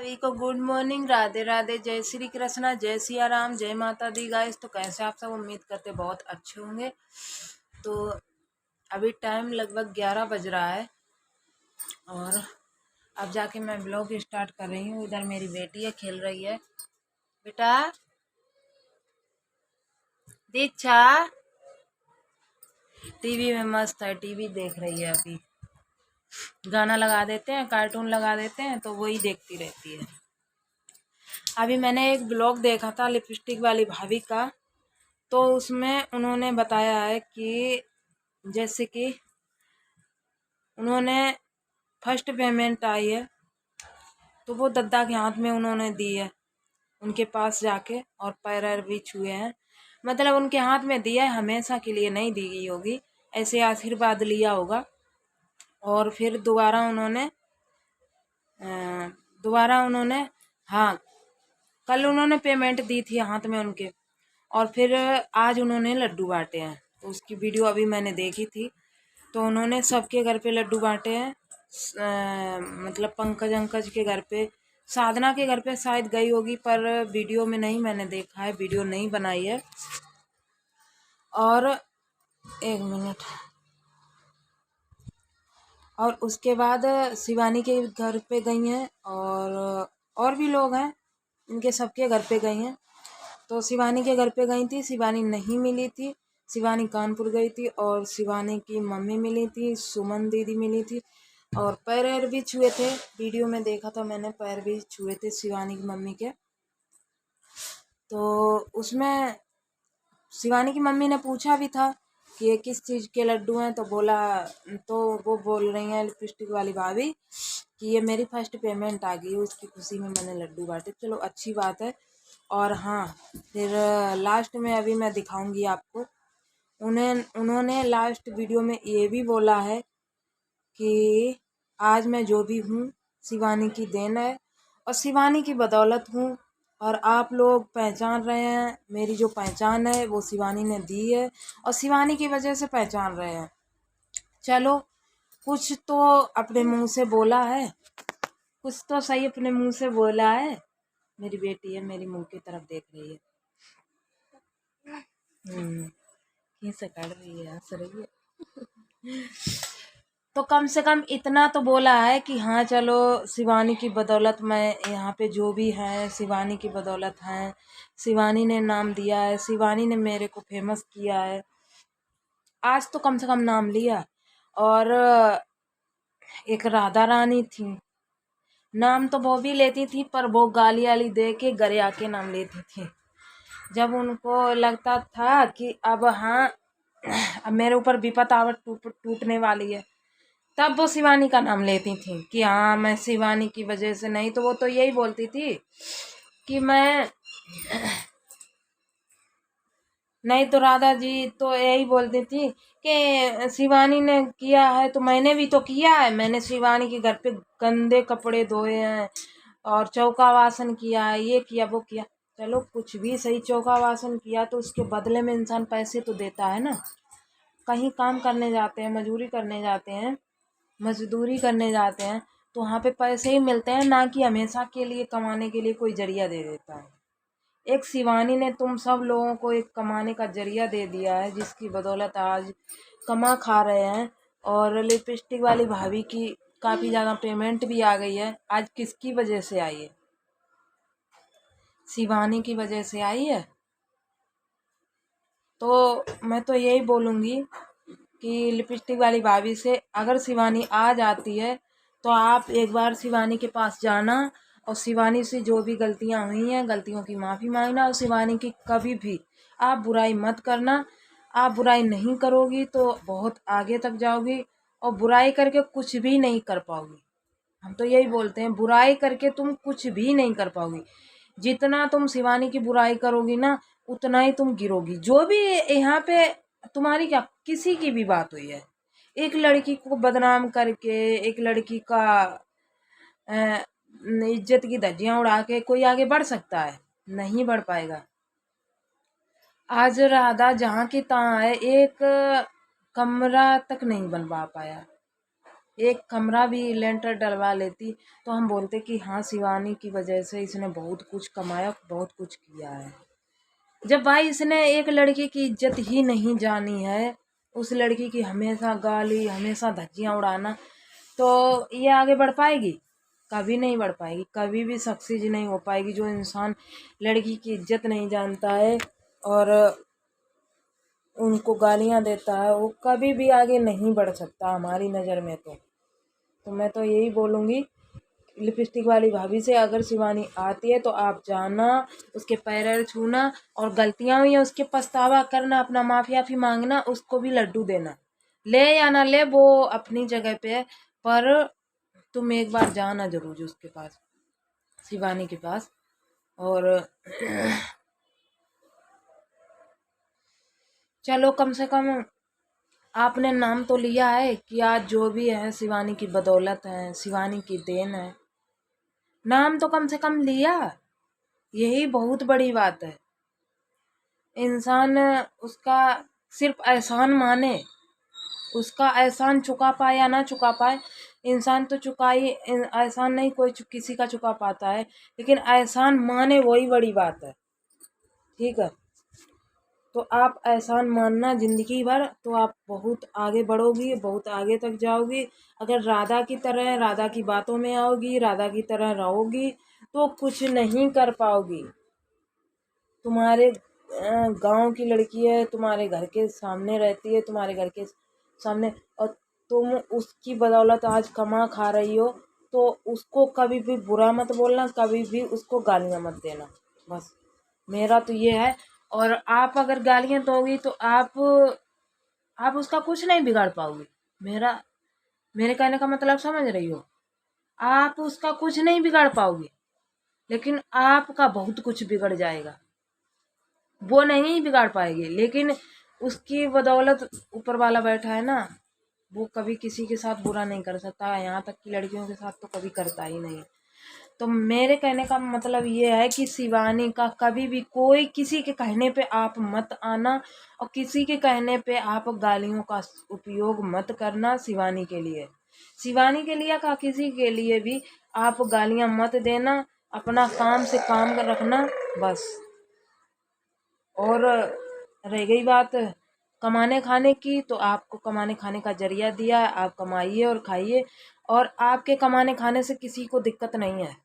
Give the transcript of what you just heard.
सभी को good morning, Radhe Radhe, जय श्री कृष्णा, जय सिया राम, जय माता दी गाइस। तो कैसे आप सब, उम्मीद करते बहुत अच्छे होंगे। तो अभी टाइम लगभग 11 बज रहा है और अब जाके मैं ब्लॉग स्टार्ट कर रही हूँ। इधर मेरी बेटी है, खेल रही है। बेटा दीक्षा टीवी में मस्त है, टीवी देख रही है। अभी गाना लगा देते हैं, कार्टून लगा देते हैं तो वही देखती रहती है। अभी मैंने एक ब्लॉग देखा था लिपस्टिक वाली भाभी का, तो उसमें उन्होंने बताया है कि जैसे कि उन्होंने फर्स्ट पेमेंट आई है तो वो दद्दा के हाथ में उन्होंने दी है, उनके पास जाके, और पैर भी छुए हैं। मतलब उनके हाथ में दिया है, हमेशा के लिए नहीं दी गई होगी, ऐसे आशीर्वाद लिया होगा। और फिर दोबारा उन्होंने हाँ, कल उन्होंने पेमेंट दी थी हाथ में उनके, और फिर आज उन्होंने लड्डू बांटे हैं। तो उसकी वीडियो अभी मैंने देखी थी। तो उन्होंने सबके घर पे लड्डू बांटे हैं। मतलब पंकज अंकज के घर पे, साधना के घर पे शायद गई होगी, पर वीडियो में नहीं मैंने देखा है, वीडियो नहीं बनाई है। और एक मिनट, और उसके बाद शिवानी के घर पे गई हैं, और भी लोग हैं, इनके सबके घर पे गई हैं। तो शिवानी के घर पे गई थी, शिवानी नहीं मिली थी। शिवानी कानपुर गई थी और शिवानी की मम्मी मिली थी, सुमन दीदी मिली थी, और पैर भी छुए थे। वीडियो में देखा था मैंने, पैर भी छुए थे शिवानी की मम्मी के। तो उसमें शिवानी की मम्मी ने पूछा भी था कि ये किस चीज़ के लड्डू हैं, तो वो बोल रही हैं लिपस्टिक वाली भाभी कि ये मेरी फर्स्ट पेमेंट आ गई, उसकी खुशी में मैंने लड्डू बांटे। चलो अच्छी बात है। और हाँ, फिर लास्ट में अभी मैं दिखाऊंगी आपको। उन्होंने लास्ट वीडियो में ये भी बोला है कि आज मैं जो भी हूँ शिवानी की देन है, और शिवानी की बदौलत हूँ, और आप लोग पहचान रहे हैं। मेरी जो पहचान है वो शिवानी ने दी है, और शिवानी की वजह से पहचान रहे हैं। चलो, कुछ तो अपने मुंह से बोला है, कुछ तो सही अपने मुंह से बोला है। मेरी बेटी है, मेरी मुंह की तरफ देख रही है। खींच काट रही है, हंस रही है। तो कम से कम इतना तो बोला है कि हाँ चलो, शिवानी की बदौलत मैं यहाँ पे जो भी है, शिवानी की बदौलत है। शिवानी ने नाम दिया है, शिवानी ने मेरे को फेमस किया है। आज तो कम से कम नाम लिया। और एक राधा रानी थी, नाम तो वो भी लेती थी, पर वो गाली वाली दे के घरे आके नाम लेती थी। जब उनको लगता था कि अब हाँ, अब मेरे ऊपर विपत आवत टूटने वाली है, तब वो शिवानी का नाम लेती थी कि हाँ मैं शिवानी की वजह से। नहीं तो वो तो यही बोलती थी कि मैं, नहीं तो राधा जी तो यही बोलती थी कि शिवानी ने किया है तो मैंने भी तो किया है। मैंने शिवानी के घर पे गंदे कपड़े धोए हैं, और चौका वासन किया है, ये किया वो किया। चलो कुछ भी सही, चौका वासन किया तो उसके बदले में इंसान पैसे तो देता है ना। कहीं काम करने जाते हैं, मजदूरी करने जाते हैं, तो वहाँ पे पैसे ही मिलते हैं, ना कि हमेशा के लिए कमाने के लिए कोई जरिया दे देता है। एक शिवानी ने तुम सब लोगों को एक कमाने का जरिया दे दिया है, जिसकी बदौलत आज कमा खा रहे हैं। और लिपस्टिक वाली भाभी की काफ़ी ज़्यादा पेमेंट भी आ गई है। आज किसकी वजह से आई है? शिवानी की वजह से आई है। तो मैं तो यही बोलूँगी कि लिपस्टिक वाली भाभी से, अगर शिवानी आ जाती है तो आप एक बार शिवानी के पास जाना, और शिवानी से जो भी गलतियां हुई हैं, गलतियों की माफ़ी मांगना। और शिवानी की कभी भी आप बुराई मत करना। आप बुराई नहीं करोगी तो बहुत आगे तक जाओगी, और बुराई करके कुछ भी नहीं कर पाओगी। हम तो यही बोलते हैं, बुराई करके तुम कुछ भी नहीं कर पाओगी। जितना तुम शिवानी की बुराई करोगी ना, उतना ही तुम गिरोगी। जो भी यहाँ पे तुम्हारी क्या किसी की भी बात हुई है, एक लड़की को बदनाम करके, एक लड़की का इज्जत की धज्जियां उड़ा के कोई आगे बढ़ सकता है? नहीं बढ़ पाएगा। आज राधा जहाँ की तहाँ है, एक कमरा तक नहीं बनवा पाया। एक कमरा भी लेंटर डलवा लेती तो हम बोलते कि हाँ शिवानी की वजह से इसने बहुत कुछ कमाया, बहुत कुछ किया है। जब भाई इसने एक लड़की की इज्जत ही नहीं जानी है, उस लड़की की हमेशा गाली, हमेशा धज्जियाँ उड़ाना, तो ये आगे बढ़ पाएगी? कभी नहीं बढ़ पाएगी, कभी भी सक्सेस नहीं हो पाएगी। जो इंसान लड़की की इज्जत नहीं जानता है और उनको गालियां देता है, वो कभी भी आगे नहीं बढ़ सकता हमारी नज़र में। तो मैं तो यही बोलूँगी लिपस्टिक वाली भाभी से, अगर शिवानी आती है तो आप जाना, उसके पैर छूना, और गलतियां हुई है उसके पछतावा करना, अपना माफी आफी मांगना, उसको भी लड्डू देना। ले या ना ले वो अपनी जगह पे है, पर तुम एक बार जाना जरूर उसके पास, शिवानी के पास। और चलो कम से कम आपने नाम तो लिया है कि आज जो भी है शिवानी की बदौलत है, शिवानी की देन है। नाम तो कम से कम लिया, यही बहुत बड़ी बात है। इंसान उसका सिर्फ एहसान माने, उसका एहसान चुका पाए या ना चुका पाए, इंसान तो चुकाई, एहसान नहीं कोई किसी का चुका पाता है, लेकिन एहसान माने वही बड़ी बात है। ठीक है, तो आप एहसान मानना जिंदगी भर, तो आप बहुत आगे बढ़ोगी, बहुत आगे तक जाओगी। अगर राधा की तरह, राधा की बातों में आओगी, राधा की तरह रहोगी, तो कुछ नहीं कर पाओगी। तुम्हारे गांव की लड़की है, तुम्हारे घर के सामने रहती है, तुम्हारे घर के सामने, और तुम उसकी बदौलत आज कमा खा रही हो, तो उसको कभी भी बुरा मत बोलना, कभी भी उसको गालियां मत देना। बस मेरा तो ये है। और आप अगर गालियां दोगी तो आप उसका कुछ नहीं बिगाड़ पाओगे। मेरे कहने का मतलब समझ रही हो? आप उसका कुछ नहीं बिगाड़ पाओगे, लेकिन आपका बहुत कुछ बिगड़ जाएगा। वो नहीं बिगाड़ पाएगी, लेकिन उसकी बदौलत ऊपर वाला बैठा है ना, वो कभी किसी के साथ बुरा नहीं कर सकता, यहाँ तक कि लड़कियों के साथ तो कभी करता ही नहीं। तो मेरे कहने का मतलब ये है कि शिवानी का कभी भी कोई किसी के कहने पे आप मत आना, और किसी के कहने पे आप गालियों का उपयोग मत करना शिवानी के लिए। शिवानी के लिए का किसी के लिए भी आप गालियां मत देना, अपना काम से काम रखना बस। और रह गई बात कमाने खाने की, तो आपको कमाने खाने का जरिया दिया है, आप कमाइए और खाइए, और आपके कमाने खाने से किसी को दिक्कत नहीं है।